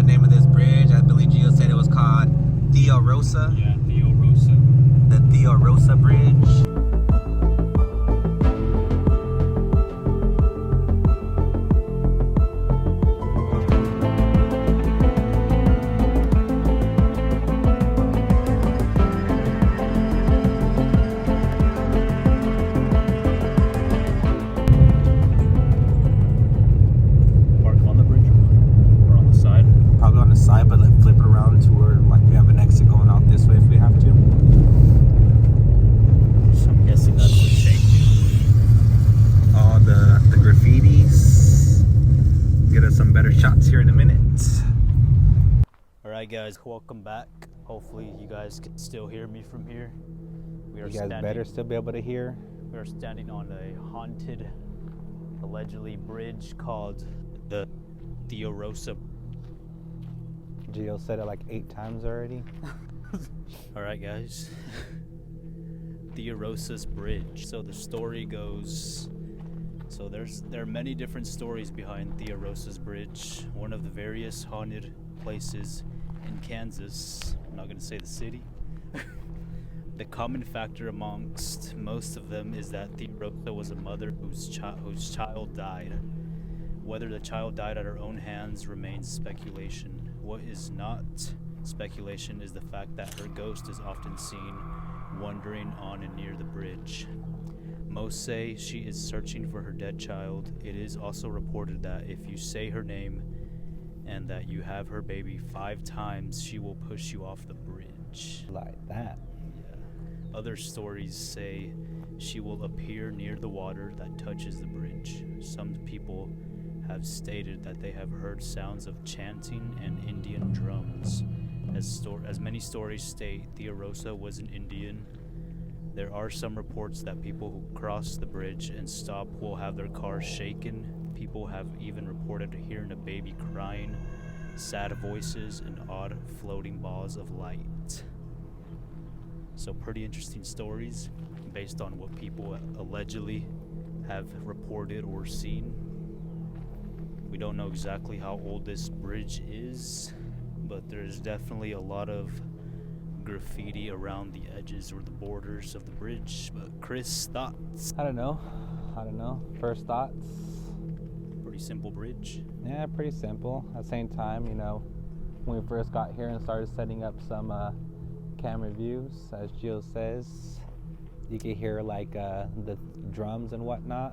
the name of this bridge. I believe Gio said it was called THEOROSA. Yeah, THEOROSA. The THEOROSA Bridge. Side, but let's flip it around to where like we have an exit going out this way if we have to. So I'm guessing that's what's shaking. All the graffitis. Get us some better shots here in a minute. Alright guys, welcome back. Hopefully you guys can still hear me from here. You guys better still be able to hear. We are standing on a haunted, allegedly bridge called the THEOROSA. Gio said it like 8 times already. Alright guys. THEOROSA'S bridge. So the story goes, there are many different stories behind THEOROSA'S bridge. One of the various haunted places in Kansas. I'm not going to say the city. The common factor amongst most of them is that THEOROSA was a mother whose child died. Whether the child died at her own hands remains speculation. What is not speculation is the fact that her ghost is often seen wandering on and near the bridge. Most say she is searching for her dead child. It is also reported that if you say her name and that you have her baby 5 times, she will push you off the bridge. Like that? Yeah. Other stories say she will appear near the water that touches the bridge. Some people have stated that they have heard sounds of chanting and Indian drums. As many stories state, THEOROSA was an Indian. There are some reports that people who cross the bridge and stop will have their cars shaken. People have even reported hearing a baby crying, sad voices, and odd floating balls of light. So pretty interesting stories based on what people allegedly have reported or seen. We don't know exactly how old this bridge is, but there's definitely a lot of graffiti around the edges or the borders of the bridge. But Chris, thoughts? I don't know. First thoughts? Pretty simple bridge. Yeah, pretty simple. At the same time, you know, when we first got here and started setting up some camera views, as Gio says, you could hear like the drums and whatnot.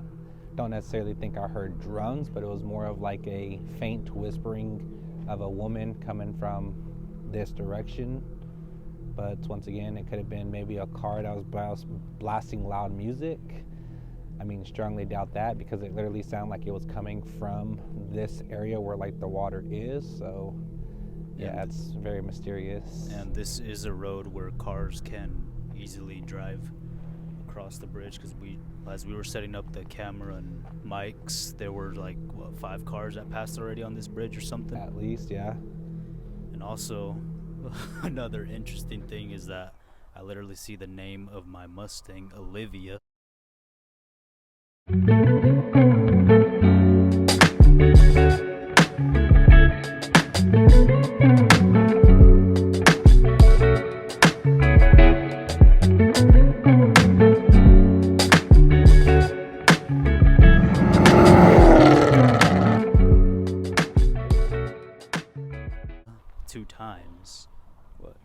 Don't necessarily think I heard drums, but it was more of like a faint whispering of a woman coming from this direction. But once again, it could have been maybe a car that was blasting loud music. I mean, strongly doubt that, because it literally sounded like it was coming from this area where like the water is. So yeah, it's very mysterious. And this is a road where cars can easily drive across the bridge, because as we were setting up the camera and mics, there were like 5 cars that passed already on this bridge or something. At least, yeah. And also another interesting thing is that I literally see the name of my Mustang, Olivia. Two times. What?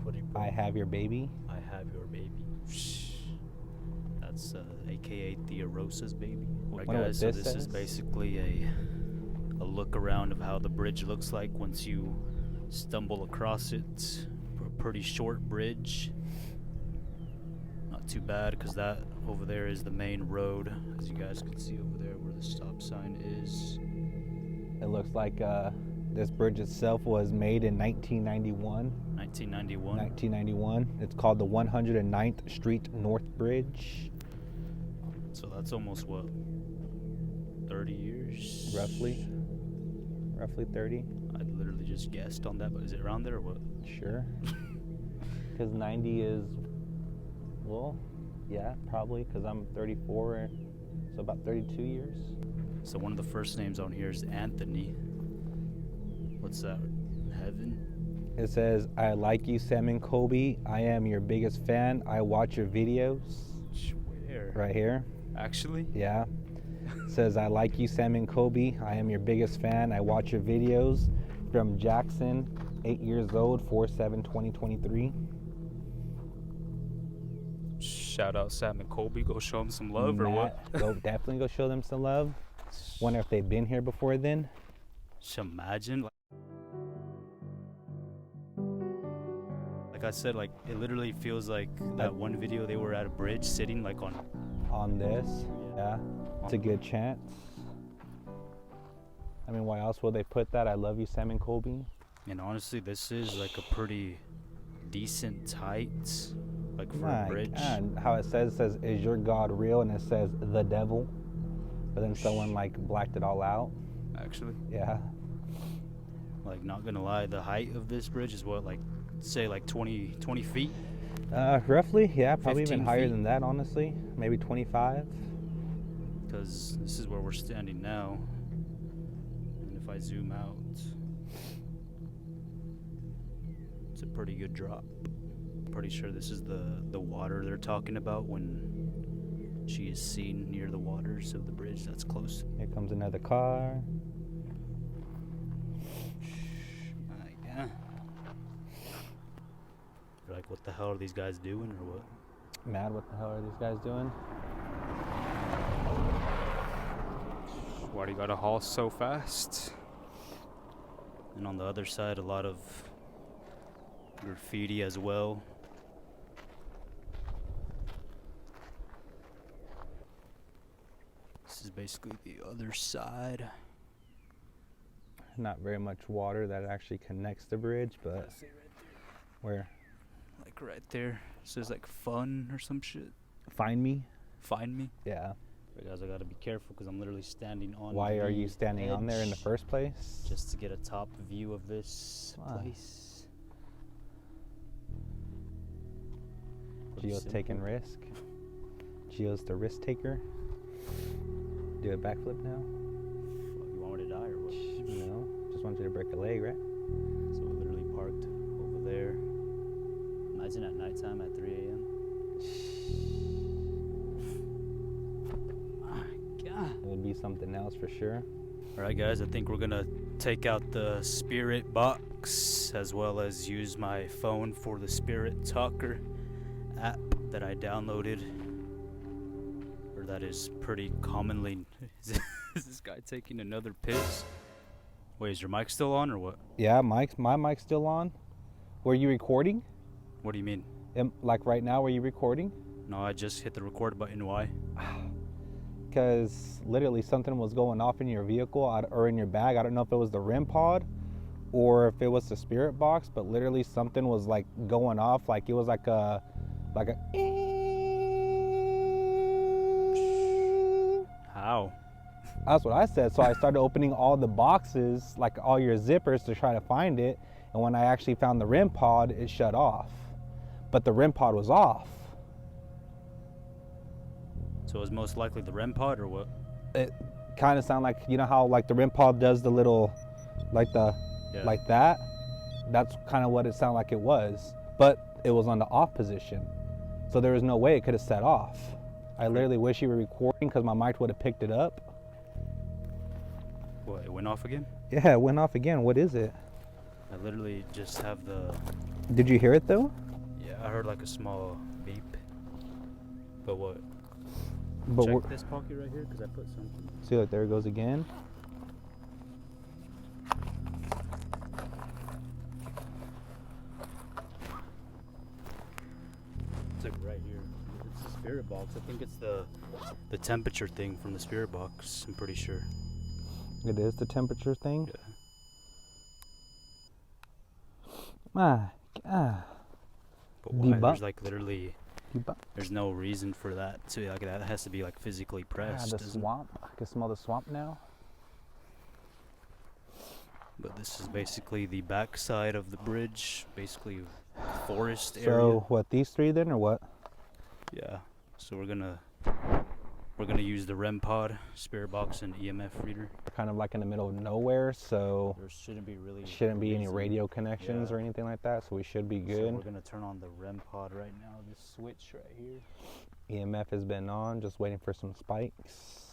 What do you put? I have your baby. I have your baby. That's aka THEOROSA'S baby. Right, guys, so this is basically a look around of how the bridge looks like once you stumble across it. A pretty short bridge. Not too bad, because that over there is the main road, as you guys can see over there where the stop sign is. It looks like this bridge itself was made in 1991. 1991. 1991. It's called the 109th Street North Bridge. So that's almost what, 30 years? Roughly 30. I literally just guessed on that, but is it around there or what? Sure. Because 90 is, well, yeah, probably, because I'm 34, so about 32 years. So one of the first names on here is Anthony. What's that? Heaven? It says, I like you, Sam and Colby. I am your biggest fan. I watch your videos. Where? Right here. Actually? Yeah. It says, I like you, Sam and Colby. I am your biggest fan. I watch your videos. From Jackson, 8 years old, 4/7/2023. Shout out Sam and Colby. Go show them some love or what? Definitely go show them some love. Wonder if they've been here before then. Just imagine. Like I said, like it literally feels like that one video they were at a bridge sitting like on this. Yeah, it's a good chance. I mean, why else would they put that? I love you, Sam and Colby. And honestly, this is like a pretty decent height, like for a bridge. God. How it says, is your God real? And it says the devil. But then someone like blacked it all out. Actually? Yeah. Like, not gonna lie, the height of this bridge is what, like, say like 20 feet? Roughly, yeah, probably even higher feet? than that, honestly. Maybe 25. Because this is where we're standing now. And if I zoom out, it's a pretty good drop. Pretty sure this is the water they're talking about when she is seen near the waters of the bridge that's close. Here comes another car. Yeah. You're like, what the hell are these guys doing or what? Mad, what the hell are these guys doing? Why do you gotta haul so fast? And on the other side, a lot of graffiti as well. This is basically the other side. Not very much water that actually connects the bridge, but where? Like right there. It says like fun or some shit. Find me? Find me? Yeah. But guys, I gotta be careful because I'm literally standing on Why are the you standing on there in the edge first place? just to get a top view of this Why? place. Gio's taking risk. Gio's the risk taker. Do a backflip now? You want me to die or what? No, just want you to break a leg, right? So we're literally parked over there. Imagine at nighttime at 3 a.m. My God. It would be something else for sure. Alright guys, I think we're gonna take out the spirit box as well as use my phone for the Spirit Talker app that I downloaded. Or that is pretty commonly... Is this guy taking another piss? Wait, is your mic still on or what? Yeah, my mic's still on. Were you recording? What do you mean? Like right now, were you recording? No, I just hit the record button. Why? Because literally something was going off in your vehicle or in your bag. I don't know if it was the REM pod or if it was the spirit box, but literally something was like going off. Like it was like a How? That's what I said. So I started opening all the boxes, like all your zippers, to try to find it. And when I actually found the REM pod, it shut off. But the REM pod was off. So it was most likely the REM pod or what? It kind of sounded like, you know how like the REM pod does the little, like that? That's kind of what it sounded like it was. But it was on the off position. So there was no way it could have set off. I literally wish you were recording because my mic would have picked it up. What, it went off again? Yeah, it went off again. What is it? I literally just have the... Did you hear it though? Yeah, I heard like a small beep. But what? But Check this pocket right here because I put something. See, like there it goes again. It's like right here. It's the spirit box. I think it's the temperature thing from the spirit box. I'm pretty sure. It is the temperature thing? Yeah. My God. But why? Debunk. There's like literally... There's no reason for that to like that has to be like physically pressed. The swamp. I can smell the swamp now. But this is basically the back side of the bridge, basically forest area. So what, these three then or what? Yeah. So we're gonna We're gonna use the REM pod, spirit box, and EMF reader. We're kind of like in the middle of nowhere, so There shouldn't be any radio connections or anything like that, so we should be good. So we're gonna turn on the REM pod right now. This switch right here. EMF has been on, just waiting for some spikes.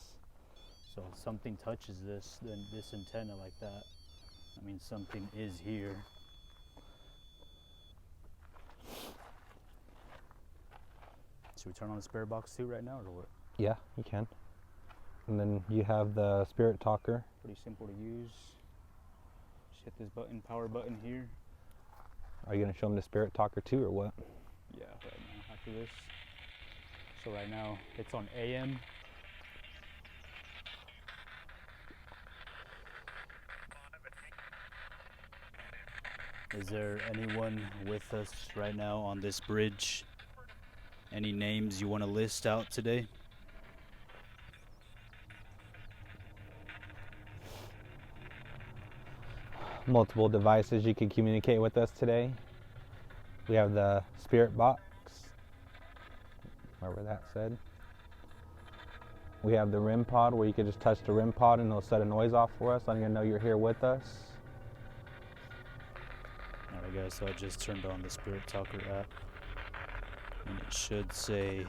So if something touches this, then this antenna like that, I mean something is here. Should we turn on the spirit box too right now, or what? Yeah, you can. And then you have the spirit talker. Pretty simple to use. Just hit this button, power button here. Are you gonna show them the spirit talker too, or what? Yeah, right now after this. So right now it's on AM. Is there anyone with us right now on this bridge? Any names you want to list out today? Multiple devices you can communicate with us today. We have the spirit box, wherever that said. We have the REM pod where you can just touch the REM pod and it'll set a noise off for us, letting you know you're here with us. Alright guys, so I just turned on the Spirit Talker app and it should say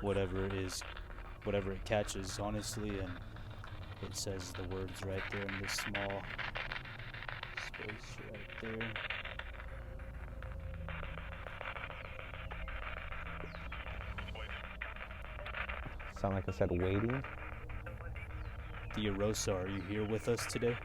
whatever it catches, honestly, and it says the words right there in this small space right there. Sound like I said waiting. THEOROSA, are you here with us today?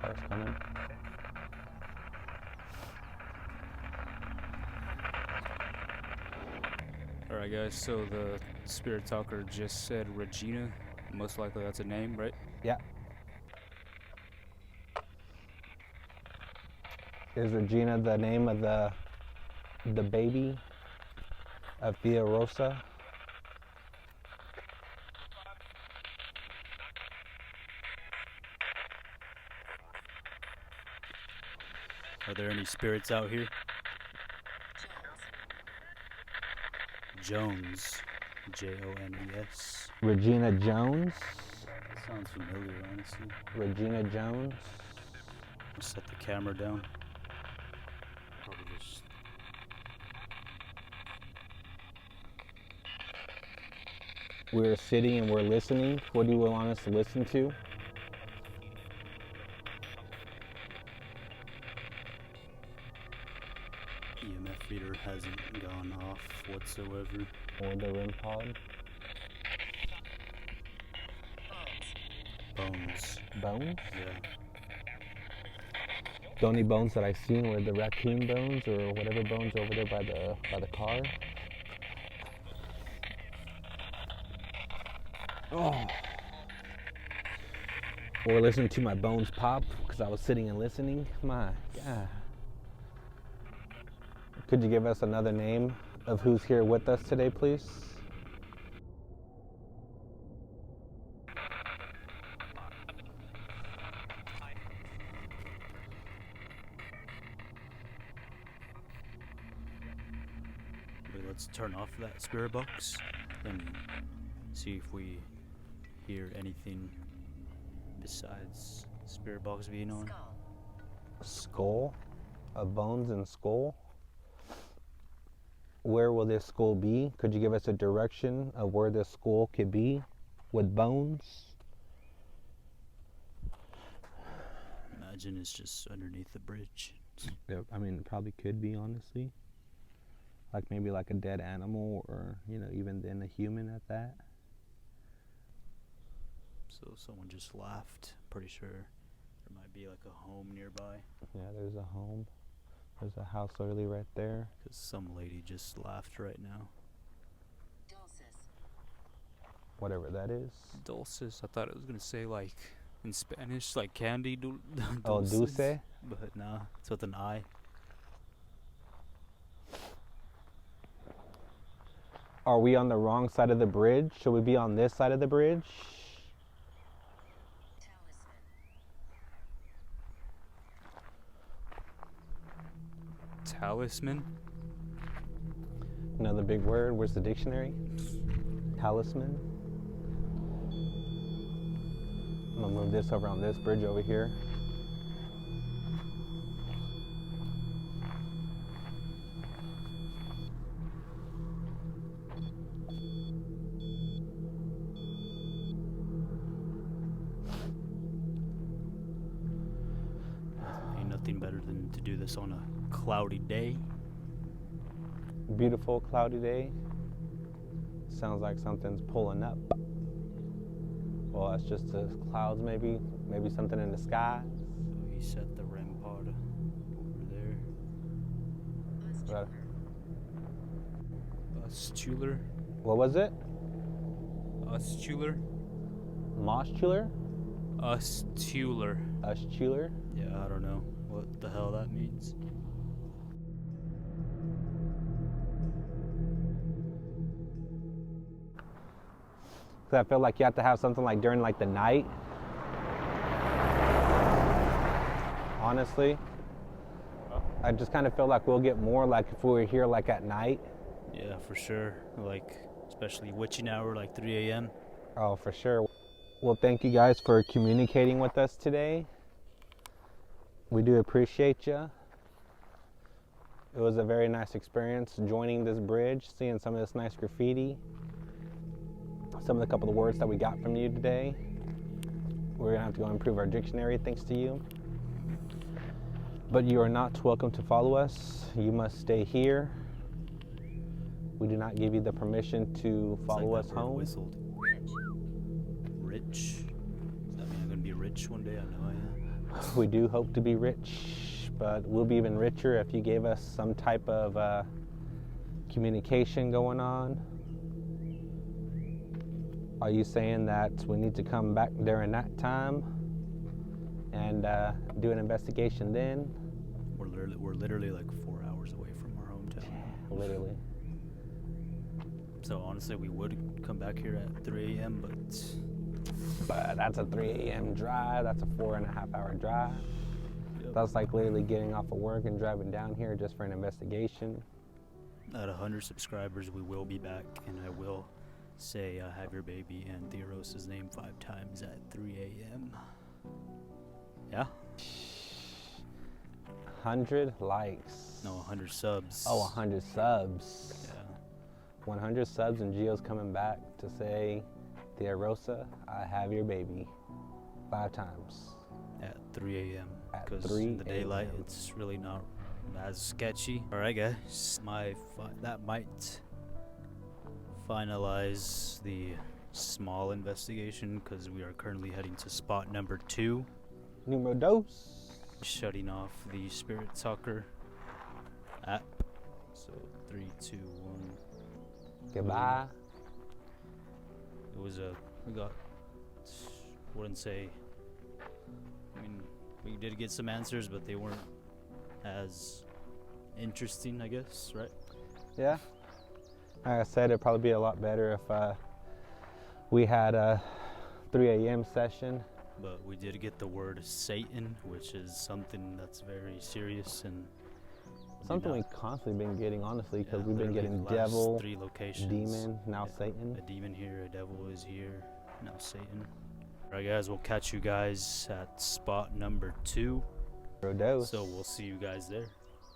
Car's coming. Alright guys, so the Spirit Talker just said Regina. Most likely that's a name, right? Yeah. Is Regina the name of the baby of THEOROSA? Are there any spirits out here? Jones. Jones. Regina Jones? Sounds familiar, honestly. Regina Jones? Set the camera down. Probably just... We're sitting and we're listening. What do you want us to listen to? EMF reader hasn't gone off whatsoever. Or the REM pod? Bones. Bones? Yeah. The only bones that I've seen were the raccoon bones or whatever bones over there by the car. Oh. Or listening to my bones pop because I was sitting and listening. My God. Could you give us another name of who's here with us today, please? Let's turn off that spirit box and see if we hear anything besides spirit box being on. Skull? A bones and skull? Where will this skull be? Could you give us a direction of where this skull could be with bones? Imagine it's just underneath the bridge. Yeah, I mean, it probably could be, honestly. Like maybe like a dead animal or, you know, even then a human at that. So someone just laughed. Pretty sure there might be like a home nearby. Yeah, there's a home. There's a house literally right there. Because some lady just laughed right now. Whatever that is. Dulces. I thought it was going to say like in Spanish, like candy. Oh, dulce? But nah, it's with an I. Are we on the wrong side of the bridge? Should we be on this side of the bridge? Talisman? Another big word. Where's the dictionary? Talisman. I'm gonna move this over on this bridge over here. Ain't nothing better than to do this on a cloudy day. Beautiful cloudy day. Sounds like something's pulling up. Well, that's just the clouds, maybe something in the sky. So he set the REM pod over there. Ustular? What was it? Ustular? Mostular? Ustular. Ustular? Yeah, I don't know what the hell that means. Because I feel like you have to have something like during like the night. Honestly. I just kind of feel like we'll get more like if we were here like at night. Yeah, for sure. Like, especially witching hour, like 3 a.m. Oh, for sure. Well, thank you guys for communicating with us today. We do appreciate you. It was a very nice experience joining this bridge, seeing some of this nice graffiti. Some of the couple of words that we got from you today. We're gonna have to go improve our dictionary thanks to you. But you are not welcome to follow us. You must stay here. We do not give you the permission to follow us home. Whistled. Rich? Does that mean I'm gonna be rich one day? I know I am. We do hope to be rich, but we'll be even richer if you gave us some type of communication going on. Are you saying that we need to come back during that time and do an investigation then? We're literally like 4 hours away from our hometown. Literally. So honestly, we would come back here at 3 a.m., But that's a 3 a.m. drive. That's a 4.5 hour drive. Yep. That's like literally getting off of work and driving down here just for an investigation. At 100 subscribers, we will be back, and I will say have your baby and THEOROSA'S name 5 times at 3 a.m. Yeah? 100 likes. No, 100 subs. Oh, 100 subs. Yeah. 100 subs and Gio's coming back to say, THEOROSA, I have your baby 5 times. At 3 a.m. At Because 3 in the daylight, a.m. it's really not as sketchy. All right, guys. That might finalize the small investigation because we are currently heading to spot number 2. Numero dos. Shutting off the Spirit Talker app. So 3, 2, 1. Goodbye. It was we got, wouldn't say, I mean, we did get some answers, but they weren't as interesting, I guess, right? Yeah. Like I said, it'd probably be a lot better if we had a 3 a.m. session. But we did get the word Satan, which is something that's very serious and something we've constantly been getting, honestly, because we've been literally getting the last devil, 3 locations. demon, now Yeah, Satan. a demon here, a devil is here, now Satan. Alright guys, we'll catch you guys at spot number 2. Dos. So we'll see you guys there.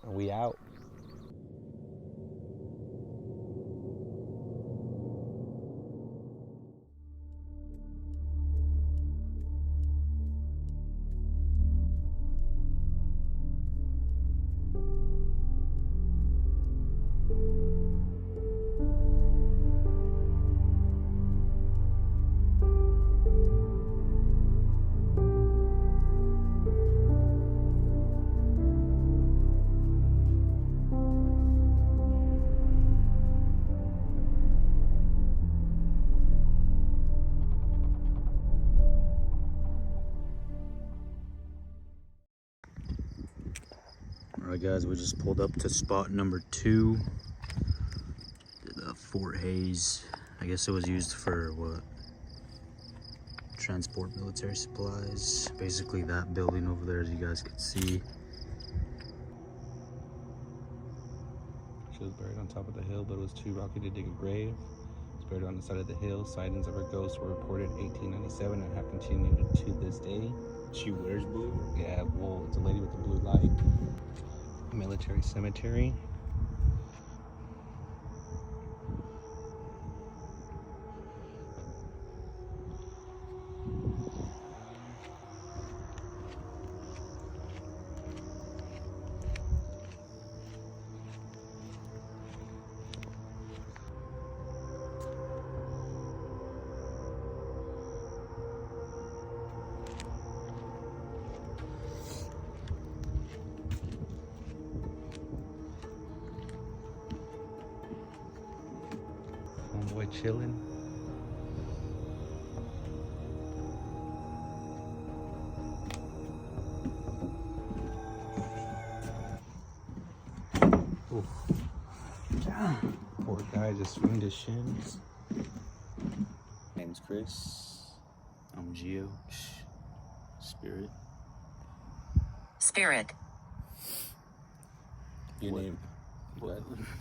We out. Alright guys, we just pulled up to spot number 2. Did a Fort Hayes. I guess it was used for what? Transport military supplies. Basically that building over there, as you guys can see. She was buried on top of the hill, but it was too rocky to dig a grave. She was buried on the side of the hill. Sightings of her ghost were reported in 1897 and have continued to this day. She wears blue? Yeah, well, it's a lady with a blue light. Military cemetery. Homeboy chilling. Oof. Poor guy just ruined his shins. Name's Chris. I'm Geo. Spirit. Spirit. Your What? name?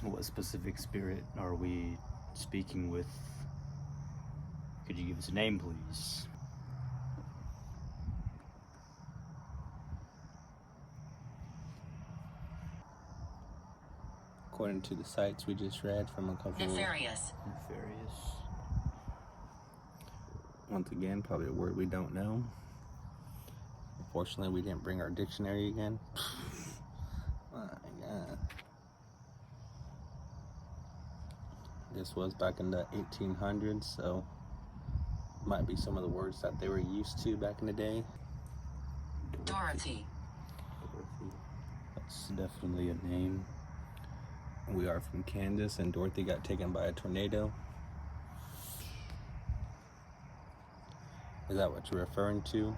What specific spirit are we speaking with? Could you give us a name, please? According to the sites we just read from Uncomfortable. Nefarious. Nefarious. Once again, probably a word we don't know. Unfortunately, we didn't bring our dictionary again. My God. This was back in the 1800s, so might be some of the words that they were used to back in the day. Dorothy. That's definitely a name. We are from Kansas, and Dorothy got taken by a tornado. Is that what you're referring to?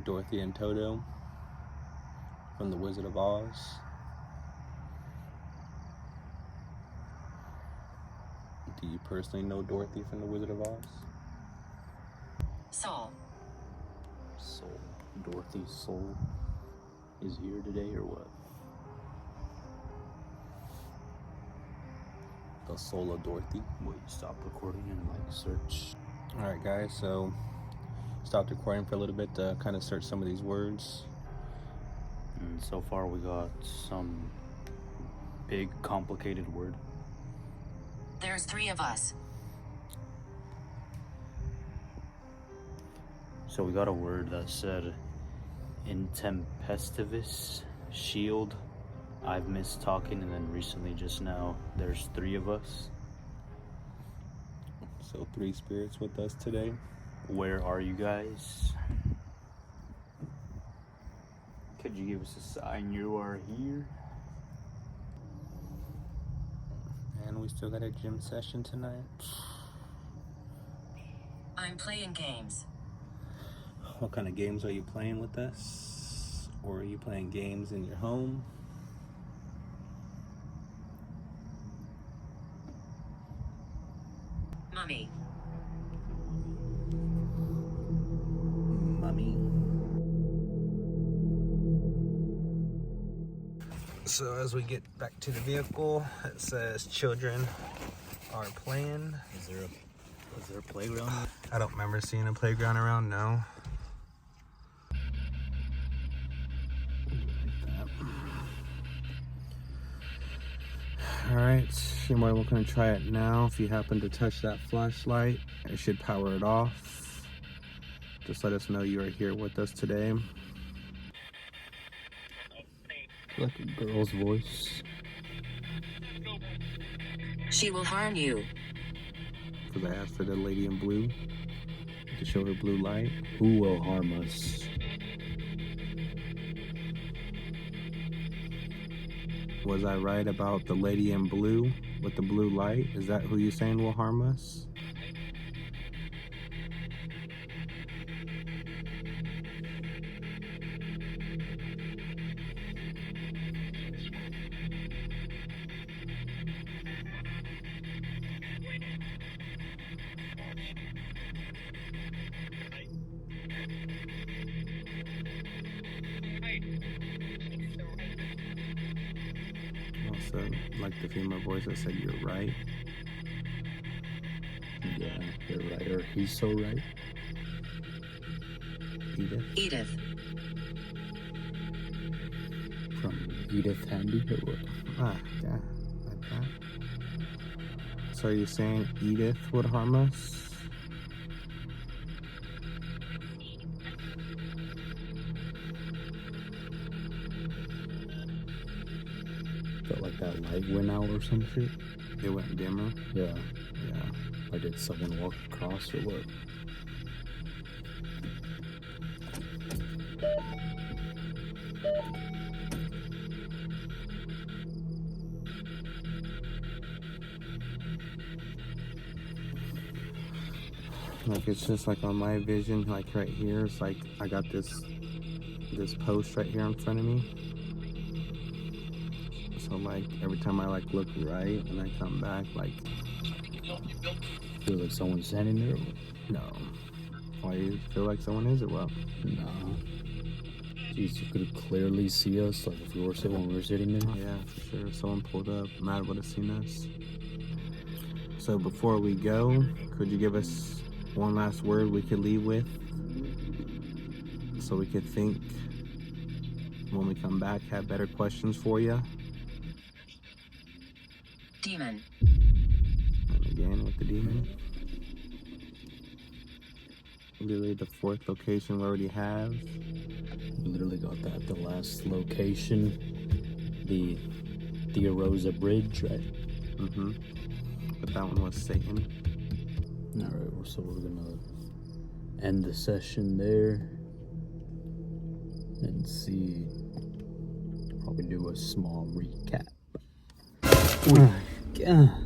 Dorothy and Toto from The Wizard of Oz? Do you personally know Dorothy from The Wizard of Oz? Soul. Soul. Dorothy's soul is here today, or what? The soul of Dorothy. Will you stop recording and search? Alright guys, so stopped recording for a little bit to kind of search some of these words. And so far we got some big complicated word. There's 3 of us. So we got a word that said intempestivous, shield. I've missed talking, and then recently just now there's 3 of us. So 3 spirits with us today. Where are you guys? Could you give us a sign you are here? And we still got a gym session tonight. I'm playing games. What kind of games are you playing with us? Or are you playing games in your home? Mummy. Mummy. So as we get back to the vehicle, it says children are playing. Is there a playground? I don't remember seeing a playground around, no. Alright, you're more than welcome to try it now. If you happen to touch that flashlight, it should power it off. Just let us know you are here with us today. Like a girl's voice. She will harm you. Because I asked for the lady in blue to show her blue light. Who will harm us? Was I right about the lady in blue with the blue light? Is that who you saying will harm us? like the female voice that said you're right. Yeah, you're right. Or he's so right. Edith. Edith. From Edith Handy or what? Ah, yeah, like that. So you're saying Edith would harm us? Felt like that light went out or some shit. It went dimmer. Yeah. Yeah. Like did someone walk across or what? Like it's just like on my vision, like right here, it's like I got this post right here in front of me. So like every time I like look right and I come back, like Feel like someone's standing there? no. Why you feel like someone is or what? No. Jeez, you could clearly see us, like if we were sitting when we were sitting there. Yeah, for sure. If someone pulled up, Matt would have seen us. So before we go, could you give us one last word we could leave with? So we could think when we come back, have better questions for you. Demon. And again with the demon. Literally the fourth location we already have. We literally got that at the last location. The THEOROSA'S bridge, right? Mm-hmm. But that one was Satan. Alright, so we're gonna end the session there and see, probably do a small recap. Oh my God.